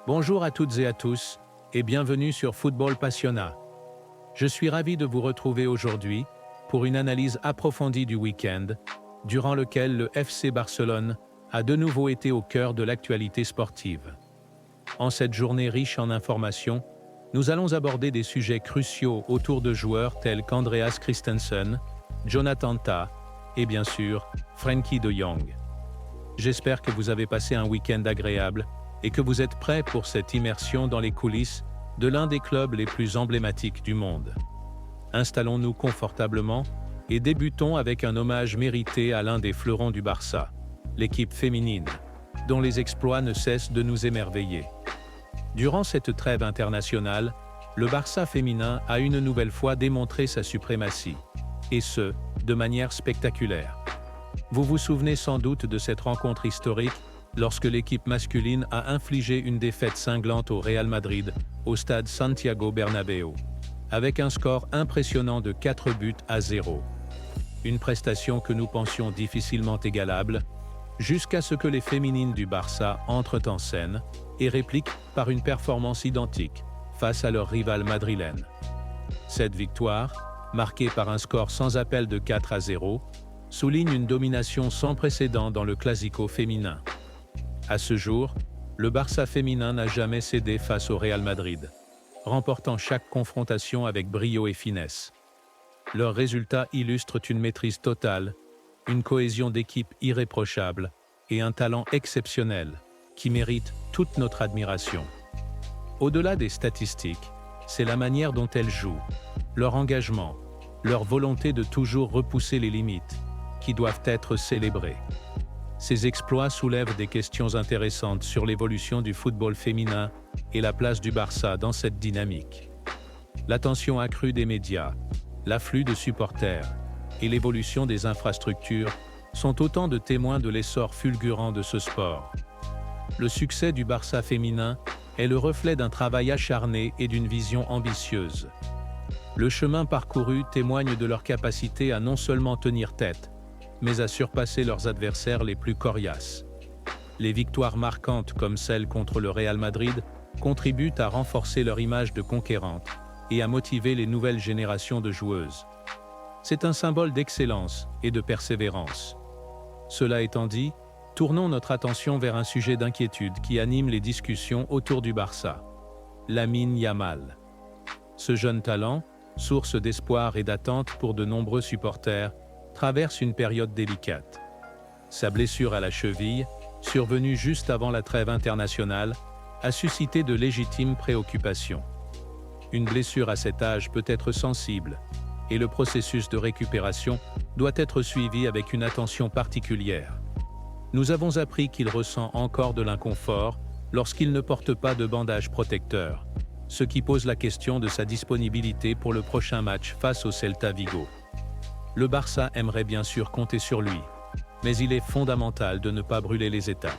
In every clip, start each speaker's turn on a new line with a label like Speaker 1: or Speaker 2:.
Speaker 1: Bonjour à toutes et à tous, et bienvenue sur Football Passionna. Je suis ravi de vous retrouver aujourd'hui pour une analyse approfondie du week-end, durant lequel le FC Barcelone a de nouveau été au cœur de l'actualité sportive. En cette journée riche en informations, nous allons aborder des sujets cruciaux autour de joueurs tels qu'Andreas Christensen, Jonathan Tah et bien sûr, Frenkie de Jong. J'espère que vous avez passé un week-end agréable et que vous êtes prêts pour cette immersion dans les coulisses de l'un des clubs les plus emblématiques du monde. Installons-nous confortablement et débutons avec un hommage mérité à l'un des fleurons du Barça, l'équipe féminine, dont les exploits ne cessent de nous émerveiller. Durant cette trêve internationale, le Barça féminin a une nouvelle fois démontré sa suprématie, et ce, de manière spectaculaire. Vous vous souvenez sans doute de cette rencontre historique lorsque l'équipe masculine a infligé une défaite cinglante au Real Madrid au stade Santiago Bernabéu, avec un score impressionnant de 4-0. Une prestation que nous pensions difficilement égalable, jusqu'à ce que les féminines du Barça entrent en scène et répliquent par une performance identique face à leur rivale madrilène. Cette victoire, marquée par un score sans appel de 4-0, souligne une domination sans précédent dans le Classico féminin. À ce jour, le Barça féminin n'a jamais cédé face au Real Madrid, remportant chaque confrontation avec brio et finesse. Leurs résultats illustrent une maîtrise totale, une cohésion d'équipe irréprochable et un talent exceptionnel qui mérite toute notre admiration. Au-delà des statistiques, c'est la manière dont elles jouent, leur engagement, leur volonté de toujours repousser les limites, qui doivent être célébrés. Ces exploits soulèvent des questions intéressantes sur l'évolution du football féminin et la place du Barça dans cette dynamique. L'attention accrue des médias, l'afflux de supporters et l'évolution des infrastructures sont autant de témoins de l'essor fulgurant de ce sport. Le succès du Barça féminin est le reflet d'un travail acharné et d'une vision ambitieuse. Le chemin parcouru témoigne de leur capacité à non seulement tenir tête, mais à surpasser leurs adversaires les plus coriaces. Les victoires marquantes comme celle contre le Real Madrid contribuent à renforcer leur image de conquérante et à motiver les nouvelles générations de joueuses. C'est un symbole d'excellence et de persévérance. Cela étant dit, tournons notre attention vers un sujet d'inquiétude qui anime les discussions autour du Barça. Lamine Yamal. Ce jeune talent, source d'espoir et d'attente pour de nombreux supporters, traverse une période délicate. Sa blessure à la cheville, survenue juste avant la trêve internationale, a suscité de légitimes préoccupations. Une blessure à cet âge peut être sensible, et le processus de récupération doit être suivi avec une attention particulière. Nous avons appris qu'il ressent encore de l'inconfort lorsqu'il ne porte pas de bandage protecteur, ce qui pose la question de sa disponibilité pour le prochain match face au Celta Vigo. Le Barça aimerait bien sûr compter sur lui, mais il est fondamental de ne pas brûler les étapes.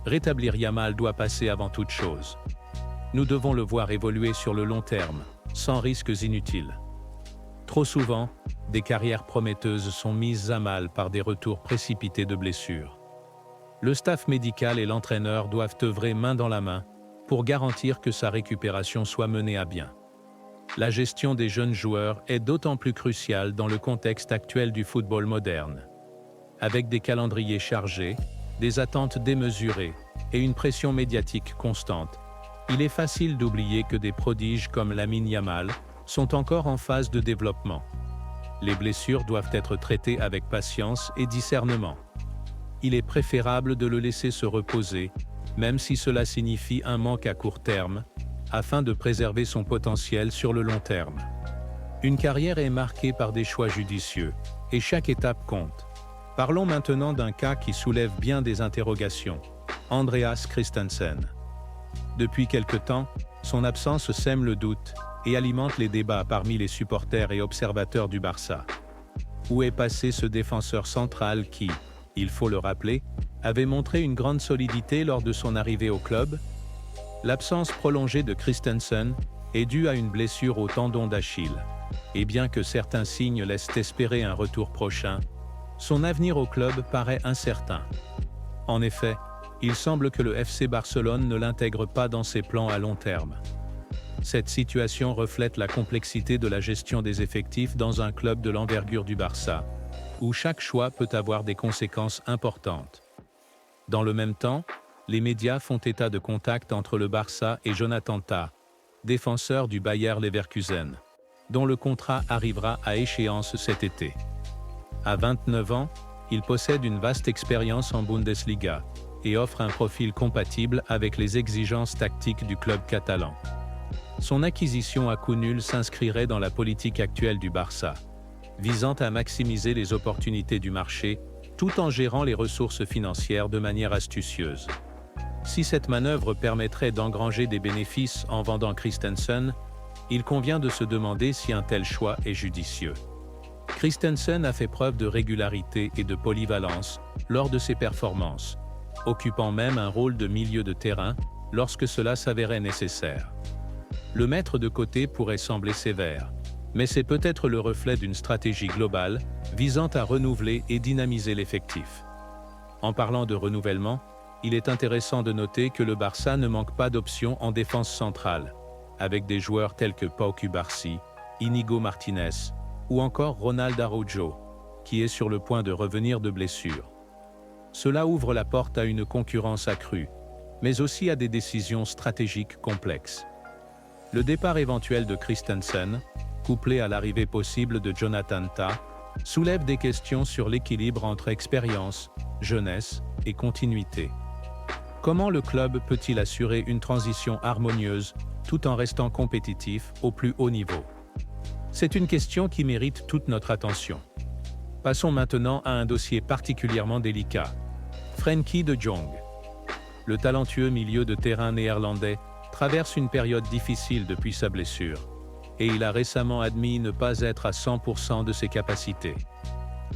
Speaker 1: Rétablir Yamal doit passer avant toute chose. Nous devons le voir évoluer sur le long terme, sans risques inutiles. Trop souvent, des carrières prometteuses sont mises à mal par des retours précipités de blessures. Le staff médical et l'entraîneur doivent œuvrer main dans la main pour garantir que sa récupération soit menée à bien. La gestion des jeunes joueurs est d'autant plus cruciale dans le contexte actuel du football moderne. Avec des calendriers chargés, des attentes démesurées et une pression médiatique constante, il est facile d'oublier que des prodiges comme Lamine Yamal sont encore en phase de développement. Les blessures doivent être traitées avec patience et discernement. Il est préférable de le laisser se reposer, même si cela signifie un manque à court terme, afin de préserver son potentiel sur le long terme. Une carrière est marquée par des choix judicieux, et chaque étape compte. Parlons maintenant d'un cas qui soulève bien des interrogations, Andreas Christensen. Depuis quelque temps, son absence sème le doute et alimente les débats parmi les supporters et observateurs du Barça. Où est passé ce défenseur central qui, il faut le rappeler, avait montré une grande solidité lors de son arrivée au club? L'absence prolongée de Christensen est due à une blessure au tendon d'Achille, et bien que certains signes laissent espérer un retour prochain, son avenir au club paraît incertain. En effet, il semble que le FC Barcelone ne l'intègre pas dans ses plans à long terme. Cette situation reflète la complexité de la gestion des effectifs dans un club de l'envergure du Barça, où chaque choix peut avoir des conséquences importantes. Dans le même temps, les médias font état de contacts entre le Barça et Jonathan Tah, défenseur du Bayer Leverkusen, dont le contrat arrivera à échéance cet été. À 29 ans, il possède une vaste expérience en Bundesliga et offre un profil compatible avec les exigences tactiques du club catalan. Son acquisition à coût nul s'inscrirait dans la politique actuelle du Barça, visant à maximiser les opportunités du marché tout en gérant les ressources financières de manière astucieuse. Si cette manœuvre permettrait d'engranger des bénéfices en vendant Christensen, il convient de se demander si un tel choix est judicieux. Christensen a fait preuve de régularité et de polyvalence lors de ses performances, occupant même un rôle de milieu de terrain lorsque cela s'avérait nécessaire. Le mettre de côté pourrait sembler sévère, mais c'est peut-être le reflet d'une stratégie globale visant à renouveler et dynamiser l'effectif. En parlant de renouvellement, il est intéressant de noter que le Barça ne manque pas d'options en défense centrale, avec des joueurs tels que Pau Cubarsí, Íñigo Martínez ou encore Ronald Araujo, qui est sur le point de revenir de blessure. Cela ouvre la porte à une concurrence accrue, mais aussi à des décisions stratégiques complexes. Le départ éventuel de Christensen, couplé à l'arrivée possible de Jonathan Tah, soulève des questions sur l'équilibre entre expérience, jeunesse et continuité. Comment le club peut-il assurer une transition harmonieuse tout en restant compétitif au plus haut niveau? C'est une question qui mérite toute notre attention. Passons maintenant à un dossier particulièrement délicat. Frenkie de Jong. Le talentueux milieu de terrain néerlandais traverse une période difficile depuis sa blessure, et il a récemment admis ne pas être à 100% de ses capacités.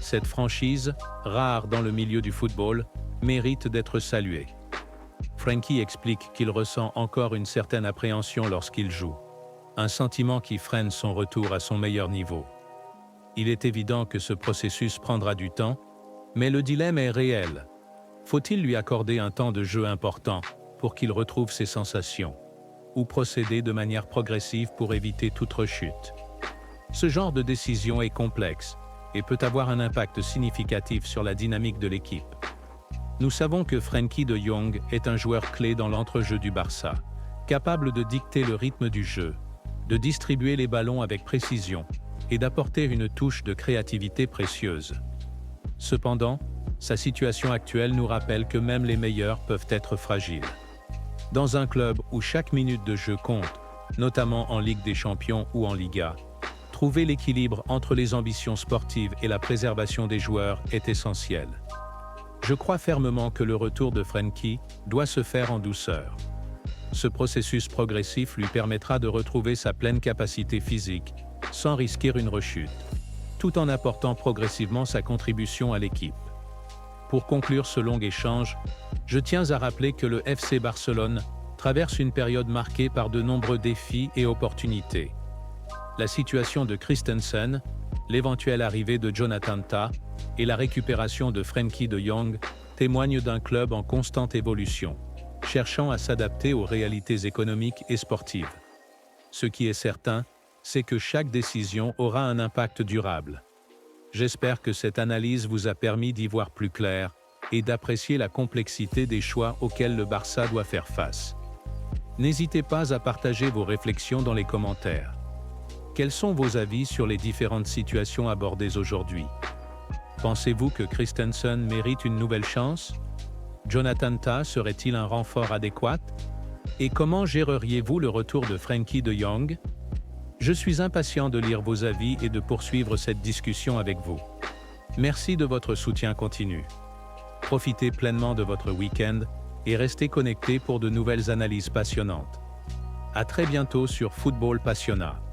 Speaker 1: Cette franchise, rare dans le milieu du football, mérite d'être saluée. Frenkie explique qu'il ressent encore une certaine appréhension lorsqu'il joue, un sentiment qui freine son retour à son meilleur niveau. Il est évident que ce processus prendra du temps, mais le dilemme est réel. Faut-il lui accorder un temps de jeu important pour qu'il retrouve ses sensations, ou procéder de manière progressive pour éviter toute rechute? Ce genre de décision est complexe et peut avoir un impact significatif sur la dynamique de l'équipe. Nous savons que Frenkie de Jong est un joueur clé dans l'entrejeu du Barça, capable de dicter le rythme du jeu, de distribuer les ballons avec précision et d'apporter une touche de créativité précieuse. Cependant, sa situation actuelle nous rappelle que même les meilleurs peuvent être fragiles. Dans un club où chaque minute de jeu compte, notamment en Ligue des Champions ou en Liga, trouver l'équilibre entre les ambitions sportives et la préservation des joueurs est essentiel. Je crois fermement que le retour de Frenkie doit se faire en douceur. Ce processus progressif lui permettra de retrouver sa pleine capacité physique, sans risquer une rechute, tout en apportant progressivement sa contribution à l'équipe. Pour conclure ce long échange, je tiens à rappeler que le FC Barcelone traverse une période marquée par de nombreux défis et opportunités. La situation de Christensen, l'éventuelle arrivée de Jonathan Tah et la récupération de Frenkie de Jong témoignent d'un club en constante évolution, cherchant à s'adapter aux réalités économiques et sportives. Ce qui est certain, c'est que chaque décision aura un impact durable. J'espère que cette analyse vous a permis d'y voir plus clair et d'apprécier la complexité des choix auxquels le Barça doit faire face. N'hésitez pas à partager vos réflexions dans les commentaires. Quels sont vos avis sur les différentes situations abordées aujourd'hui? Pensez-vous que Christensen mérite une nouvelle chance? Jonathan Tah serait-il un renfort adéquat? Et comment géreriez-vous le retour de Frenkie de Jong? Je suis impatient de lire vos avis et de poursuivre cette discussion avec vous. Merci de votre soutien continu. Profitez pleinement de votre week-end et restez connectés pour de nouvelles analyses passionnantes. À très bientôt sur Football Passionnat.